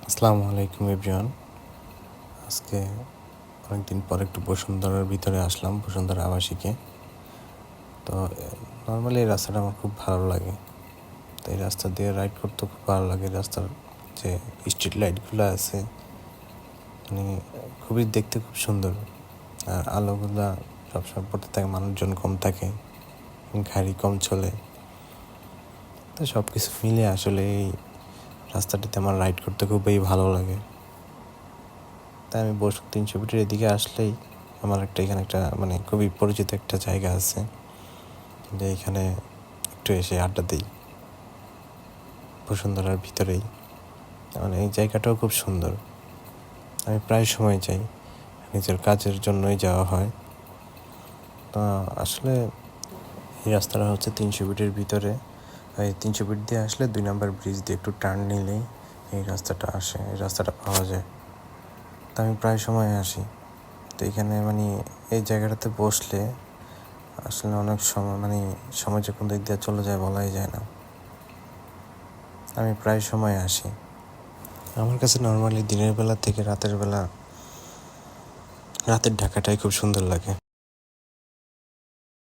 আসসালামু আলাইকুম এভরিওয়ান। আজকে অনেকদিন পর একটু বসুন্ধরার ভিতরে আসলাম, বসুন্ধরা আবাসিকে। তো নর্মালি এই রাস্তাটা আমার খুব ভালো লাগে। তো এই রাস্তা দিয়ে রাইড করতে খুব ভালো লাগে। রাস্তার যে স্ট্রিট লাইটগুলো আছে মানে খুবই দেখতে খুব সুন্দর, আর আলোগুলা সবসময় পড়তে থাকে, মানুষজন কম থাকে, গাড়ি কম চলে। তো সব কিছু মিলে আসলে এই রাস্তাটিতে আমার রাইড করতে খুবই ভালো লাগে। তাই আমি 300 ফিটের এদিকে আসলেই আমার এখানে একটা খুবই পরিচিত একটা জায়গা আছে, যে এখানে একটু এসে আড্ডা দিই বসুন্ধরার ভিতরেই। এই জায়গাটাও খুব সুন্দর। আমি প্রায় সময় যাই, নিজের কাজের জন্যই যাওয়া হয়। তো আসলে এই রাস্তাটা হচ্ছে 300 ফিটের ভিতরে। এই 300 ফিট দিয়ে আসলে 2 নম্বর ব্রিজ দিয়ে একটু টার্ন নিলেই এই রাস্তাটা আসে, এই রাস্তাটা পাওয়া যায়। তো আমি প্রায় সময় আসি। তো এখানে এই জায়গাটাতে বসলে আসলে অনেক সময় সময় যে কোন দিক দিয়ে চলে যায় বলাই যায় না। আমি প্রায় সময় আসি। আমার কাছে নর্মালি দিনের বেলা থেকে রাতের ঢাকাটাই খুব সুন্দর লাগে।